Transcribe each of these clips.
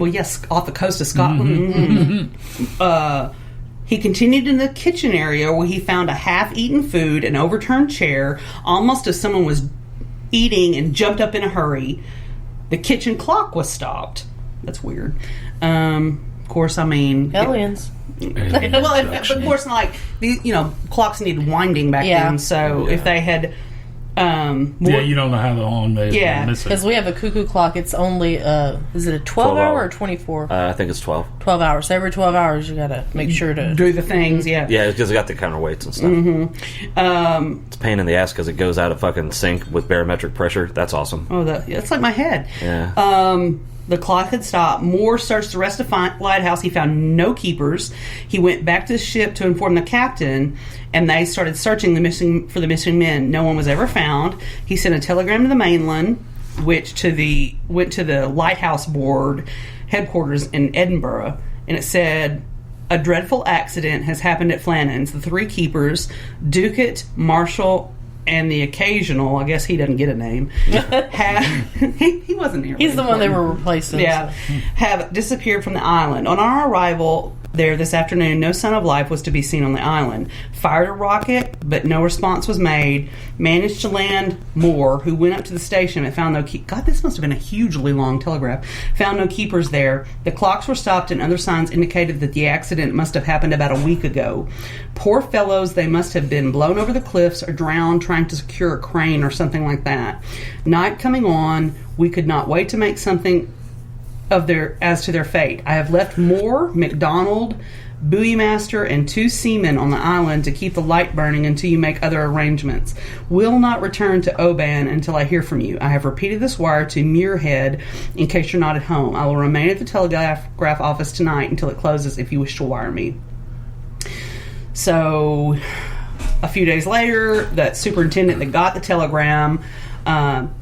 Well, yes, off the coast of Scotland. He continued in the kitchen area where he found a half-eaten food, an overturned chair, almost as someone was eating and jumped up in a hurry. The kitchen clock was stopped. That's weird. Of course, I mean... Aliens. Well, but of course, like, clocks needed winding back then, so if they had... you don't know how long they've been missing. Because we have a cuckoo clock. It's only, is it a 12 hour or 24? I think it's 12. 12 hours. So every 12 hours you got to make sure to... do the things, Yeah, because it got the counterweights and stuff. It's a pain in the ass because it goes out of fucking sync with barometric pressure. That's awesome. Oh, that's like my head. Yeah. The clock had stopped. Moore searched the rest of the lighthouse. He found no keepers. He went back to the ship to inform the captain, and they started searching for the missing men. No one was ever found. He sent a telegram to the mainland, which went to the Lighthouse Board headquarters in Edinburgh, and it said, "A dreadful accident has happened at Flannan's. The 3 keepers, Ducat, Marshall, and the occasional," I guess he doesn't get a name, he wasn't here. He's the one they were replacing. Yeah, have disappeared from the island. On our arrival there this afternoon, no sign of life was to be seen on the island. Fired a rocket, but no response was made. Managed to land Moore, who went up to the station and found no God, this must have been a hugely long telegraph. Found no keepers there. The clocks were stopped, and other signs indicated that the accident must have happened about a week ago. Poor fellows, they must have been blown over the cliffs or drowned trying to secure a crane or something like that. Night coming on, we could not wait to make something as to their fate. I have left Moore, MacDonald, buoymaster, and 2 seamen on the island to keep the light burning until you make other arrangements. Will not return to Oban until I hear from you. I have repeated this wire to Muirhead in case you're not at home. I will remain at the telegraph office tonight until it closes if you wish to wire me. So, a few days later, that superintendent that got the telegram,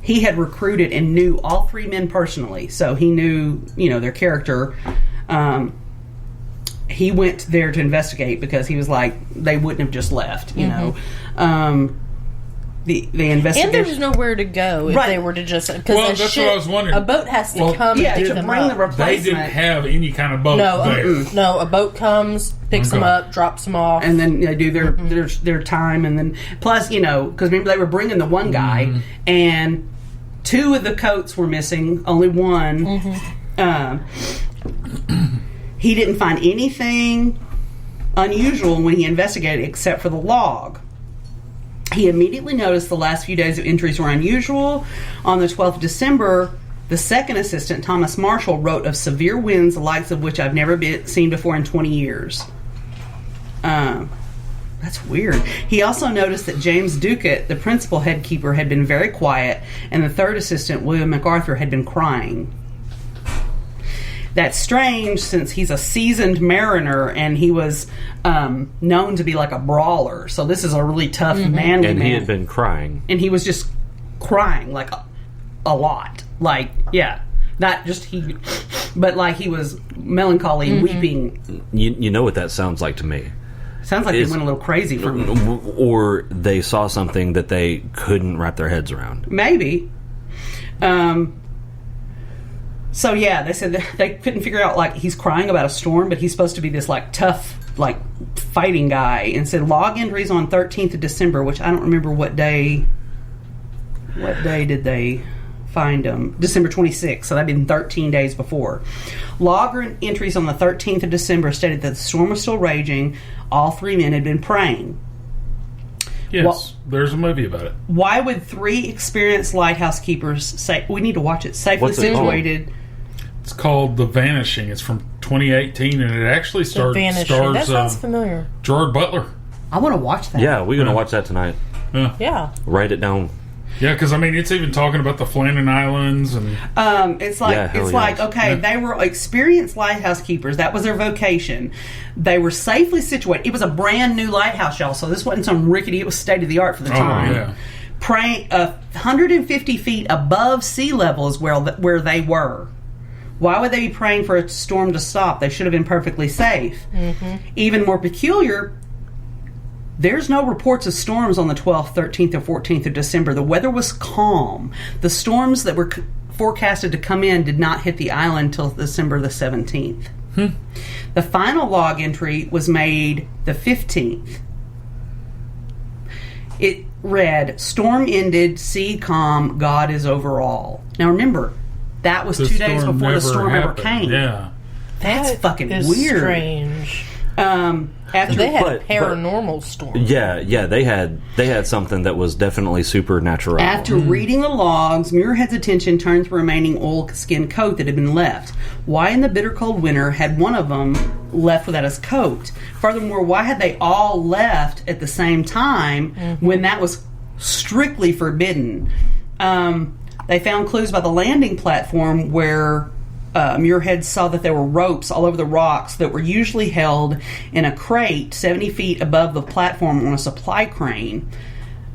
he had recruited and knew all 3 men personally, so he knew, their character. He went there to investigate because he was like, they wouldn't have just left, you know. The investigation. And there's nowhere to go if they were to just... Well, that's what I was wondering. A boat has to come and pick them bring up. the replacement. They didn't have any kind of boat there. No, a boat comes, picks them up, drops them off. And then they do their time. And then, plus, because remember they were bringing the one guy, and 2 of the coats were missing, only one. He didn't find anything unusual when he investigated except for the log. He immediately noticed the last few days of entries were unusual. On the 12th of December, the second assistant, Thomas Marshall, wrote of severe winds, the likes of which I've never seen before in 20 years. That's weird. He also noticed that James Ducat, the principal headkeeper, had been very quiet, and the third assistant, William MacArthur, had been crying. That's strange since he's a seasoned mariner and he was known to be like a brawler. So this is a really tough, manly man. And he had been crying. And he was just crying like a lot. Like, yeah. Not just but like he was melancholy and weeping. You know what that sounds like to me. Sounds like they went a little crazy for me. Or they saw something that they couldn't wrap their heads around. Maybe. So yeah, they said that they couldn't figure out, like, he's crying about a storm, but he's supposed to be this, like, tough, like, fighting guy. And said log entries on 13th of December, which I don't remember what day did they find him. December 26th, so that'd been 13 days before. Log entries on the 13th of December stated that the storm was still raging. All 3 men had been praying. Yes, there's a movie about it. Why would 3 experienced lighthouse keepers say, we need to watch it, safely situated... It's called The Vanishing. It's from 2018, and it actually stars... That sounds familiar. Gerard Butler. I want to watch that. Yeah, we're going to watch that tonight. Yeah. Write it down. Yeah, because, I mean, it's even talking about the Flannan Islands. And it's like, okay, they were experienced lighthouse keepers. That was their vocation. They were safely situated. It was a brand new lighthouse, y'all, so this wasn't some rickety. It was state-of-the-art for the time. Yeah. Praying 150 feet above sea level is where they were. Why would they be praying for a storm to stop? They should have been perfectly safe. Even more peculiar, there's no reports of storms on the 12th, 13th, or 14th of December. The weather was calm. The storms that were forecasted to come in did not hit the island till December the 17th. The final log entry was made the 15th. It read, "Storm ended, sea calm, God is over all." Now remember, that was 2 days before the storm ever came. Yeah. That's fucking is weird. Strange. After They had paranormal storms. Yeah, they had something that was definitely supernatural. After reading the logs, Muirhead's attention turned to the remaining oil-skin coat that had been left. Why in the bitter cold winter had one of them left without his coat? Furthermore, why had they all left at the same time when that was strictly forbidden? They found clues by the landing platform where Muirhead saw that there were ropes all over the rocks that were usually held in a crate 70 feet above the platform on a supply crane.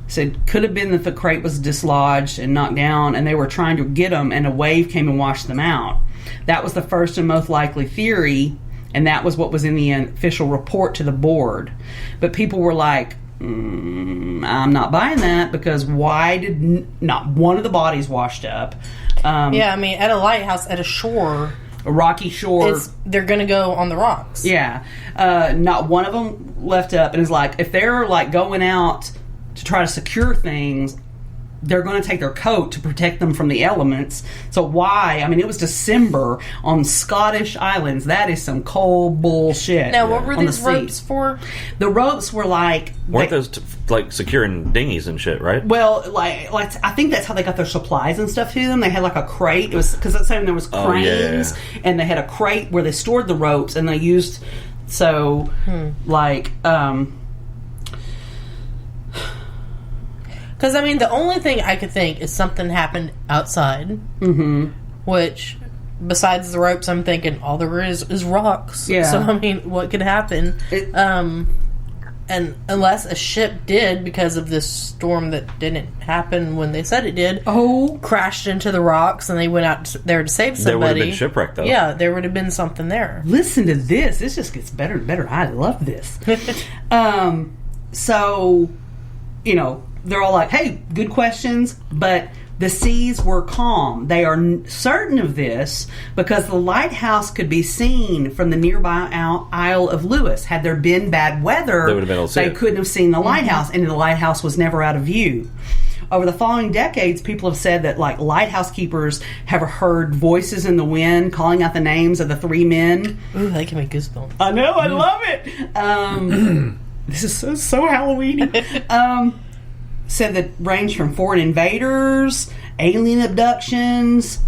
Said could have been that the crate was dislodged and knocked down and they were trying to get them and a wave came and washed them out. That was the first and most likely theory, and that was what was in the official report to the board. But people were like, I'm not buying that, because why did not one of the bodies washed up? Yeah, I mean, at a lighthouse, at a shore, a rocky shore, they're going to go on the rocks. Yeah. Not one of them left up, and it's like, if they're like going out to try to secure things, they're going to take their coat to protect them from the elements. So why? I mean, it was December on Scottish islands. That is some cold bullshit. Now, what were these ropes for? The ropes were like... Weren't those like securing dinghies and shit, right? Well, like I think that's how they got their supplies and stuff to them. They had like a crate. It was because that's saying there was cranes, and they had a crate where they stored the ropes, and they used... So, like... Because, I mean, the only thing I could think is something happened outside. Mm-hmm. Which, besides the ropes, I'm thinking all there is rocks. Yeah. So, I mean, what could happen? And unless a ship did, because of this storm that didn't happen when they said it did, crashed into the rocks and they went out there to save somebody. There would have been shipwrecked, though. Yeah, there would have been something there. Listen to this. This just gets better and better. I love this. So, you know... They're all like, hey, good questions, but the seas were calm. They are certain of this because the lighthouse could be seen from the nearby Isle of Lewis. Had there been bad weather, they would have been able to see it. Couldn't have seen the lighthouse, and the lighthouse was never out of view. Over the following decades, people have said that like lighthouse keepers have heard voices in the wind calling out the names of the three men. Ooh, that can make goosebumps. I know, I love it. This is so Halloween-y. Said that range from foreign invaders, alien abductions.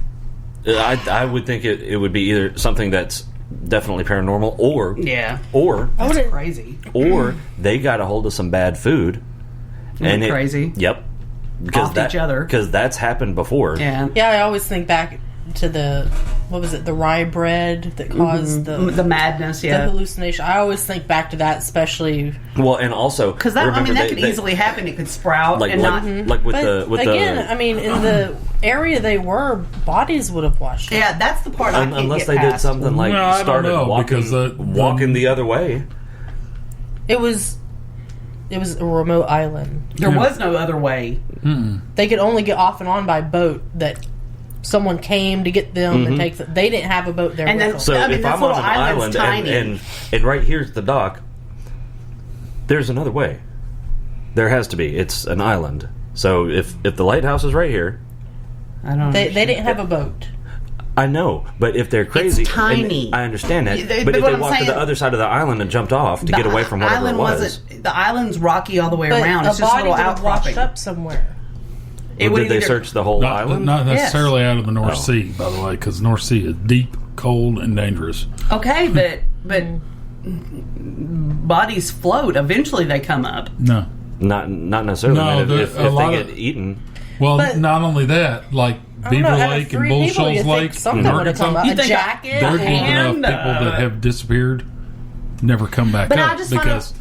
I would think it would be either something that's definitely paranormal, or that's crazy, or they got a hold of some bad food, and crazy. Yep, off each other, because that's happened before. Yeah. I always think back to the rye bread that caused the madness, the hallucination. I always think back to that, especially. Well, and also because that could easily happen. It could sprout like in the area they were, bodies would have washed. Yeah, that's the part. Unless they did something like started walking the other way. It was a remote island. There was no other way. They could only get off and on by boat that someone came to get them and take them. They didn't have a boat there. And then, so if I'm on an island and right here's the dock, there's another way. There has to be. It's an island. So if the lighthouse is right here, I don't. They didn't have a boat. I know, but if they're crazy, it's tiny. I understand that. But if they walked to the other side of the island and jumped off to get away from whatever it was, the island's rocky all the way around. It's just a little outcropping. Washed up somewhere. Did they search the whole island? Not necessarily out of the North Sea, by the way, because the North Sea is deep, cold, and dangerous. Okay, but bodies float. Eventually, they come up. No, not necessarily. No, if they get eaten. Well, not only that, like Beaver Lake and Bull Shoals Lake in Arkansas, a jacket, there's enough people that have disappeared, never come back up, because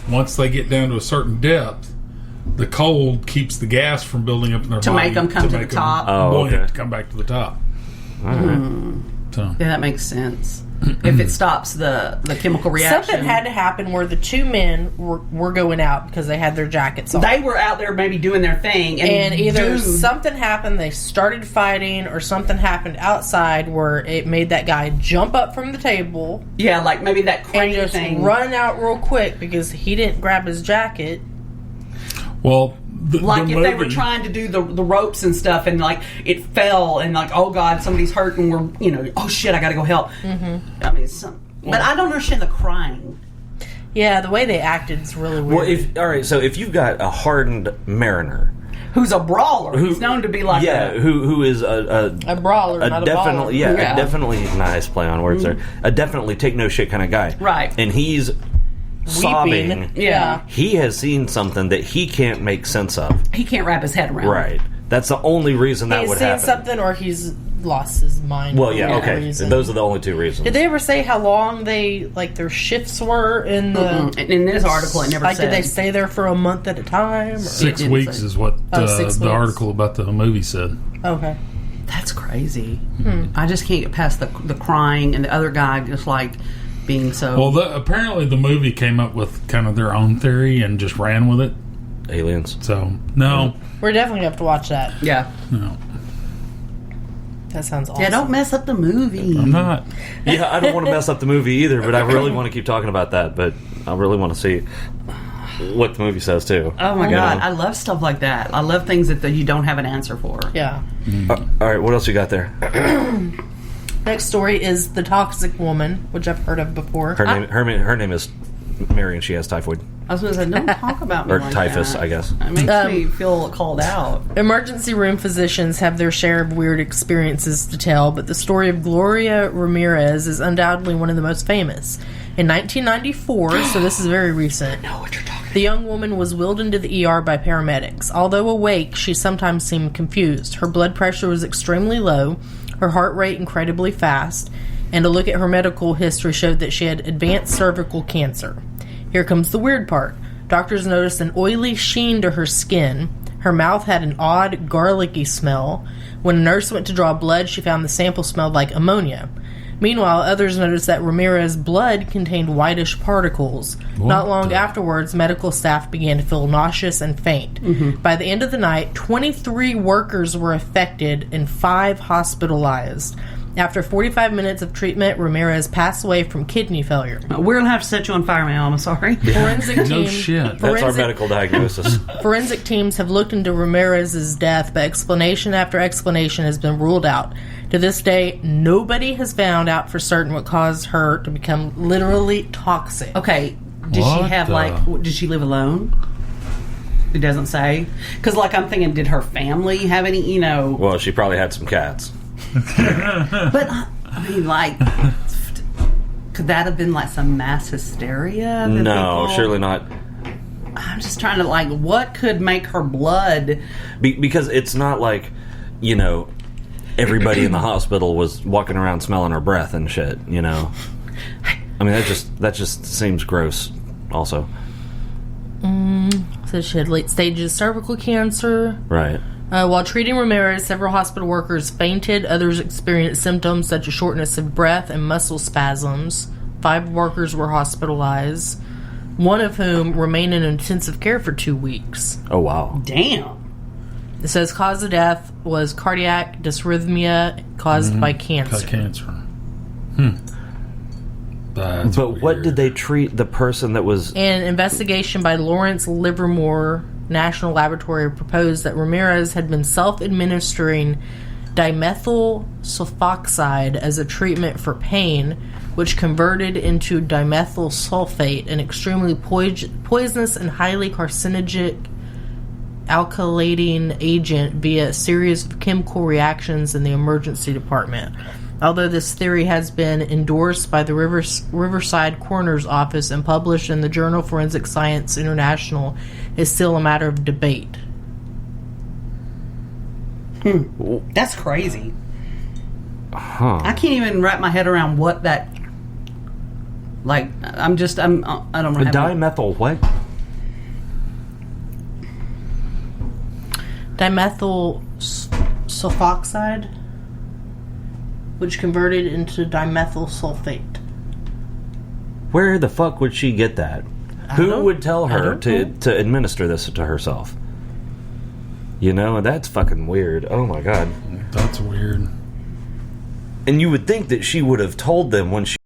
once they get down to a certain depth, the cold keeps the gas from building up in their body to make them come to the top. To come back to the top. All right. So. Yeah, that makes sense. If it stops the chemical reaction. Something had to happen where the two men were going out because they had their jackets on. They were out there maybe doing their thing. And either something happened, they started fighting, or something happened outside where it made that guy jump up from the table. Yeah, like maybe that crane and just thing. run out real quick because he didn't grab his jacket. Well, if they were trying to do the ropes and stuff, and like it fell, and like, oh god, somebody's hurt, and we're oh shit, I gotta go help. Mm-hmm. I mean, but I don't understand the crying. Yeah, the way they acted is really weird. Well, so if you've got a hardened mariner who's a brawler, who's known to be like who is a brawler, not a baller. Yeah, a definitely nice play on words there. A definitely take no shit kind of guy, right? And he's sobbing. Yeah. He has seen something that he can't make sense of. He can't wrap his head around. Right. That's the only reason that would happen. He's seen something, or he's lost his mind. Well, yeah, okay. Reason. Those are the only two reasons. Did they ever say how long their shifts were in the... In this article, it never said. Did they stay there for a month at a time? Or? 6 weeks is what the article about the movie said. Okay. That's crazy. I just can't get past the crying and the other guy just like... being so... Well, apparently the movie came up with kind of their own theory and just ran with it. Aliens. So, no. We're definitely going to have to watch that. Yeah. No. That sounds awesome. Yeah, don't mess up the movie. I'm not. Yeah, I don't want to mess up the movie either, but I really want to keep talking about that, but I really want to see what the movie says, too. Oh, my God. I love stuff like that. I love things that you don't have an answer for. Yeah. All right, what else you got there? Next story is The Toxic Woman, which I've heard of before. Her name is Mary, and she has typhoid. I was going to say, don't talk about me or like typhus, that. I guess. It makes me feel called out. Emergency room physicians have their share of weird experiences to tell, but the story of Gloria Ramirez is undoubtedly one of the most famous. In 1994, so this is very recent, I know what you're talking about. The young woman was wheeled into the ER by paramedics. Although awake, she sometimes seemed confused. Her blood pressure was extremely low, her heart rate incredibly fast, and a look at her medical history showed that she had advanced cervical cancer. Here comes the weird part. Doctors noticed an oily sheen to her skin. Her mouth had an odd, garlicky smell. When a nurse went to draw blood, she found the sample smelled like ammonia. Meanwhile, others noticed that Ramirez's blood contained whitish particles. Not long afterwards, medical staff began to feel nauseous and faint. Mm-hmm. By the end of the night, 23 workers were affected and 5 hospitalized. After 45 minutes of treatment, Ramirez passed away from kidney failure. We're going to have to set you on fire, ma'am. I'm sorry. Forensic team, no shit. That's our medical diagnosis. Forensic teams have looked into Ramirez's death, but explanation after explanation has been ruled out. To this day, nobody has found out for certain what caused her to become literally toxic. Okay, did she live alone? It doesn't say. Because, I'm thinking, did her family have any, Well, she probably had some cats. But, I mean, could that have been, some mass hysteria? No, surely not. I'm just trying to, what could make her blood... Because it's not everybody in the hospital was walking around smelling her breath and shit, I mean, that just seems gross, also. So she had late stages cervical cancer. Right. While treating Ramirez, several hospital workers fainted. Others experienced symptoms such as shortness of breath and muscle spasms. 5 workers were hospitalized, one of whom remained in intensive care for 2 weeks. Oh, wow. Damn. It says cause of death was cardiac dysrhythmia caused by cancer. But what did they treat the person that was... An investigation by Lawrence Livermore National Laboratory proposed that Ramirez had been self-administering dimethyl sulfoxide as a treatment for pain, which converted into dimethyl sulfate, an extremely poisonous and highly carcinogenic alkylating agent, via a series of chemical reactions in the emergency department. Although this theory has been endorsed by the Riverside Coroner's Office and published in the journal Forensic Science International, it's still a matter of debate. That's crazy. Huh. I can't even wrap my head around what that... I don't know. Dimethyl what? Dimethyl sulfoxide? which converted into dimethyl sulfate. Where the fuck would she get that? Who would tell her to administer this to herself? You know, that's fucking weird. Oh my god. That's weird. And you would think that she would have told them when she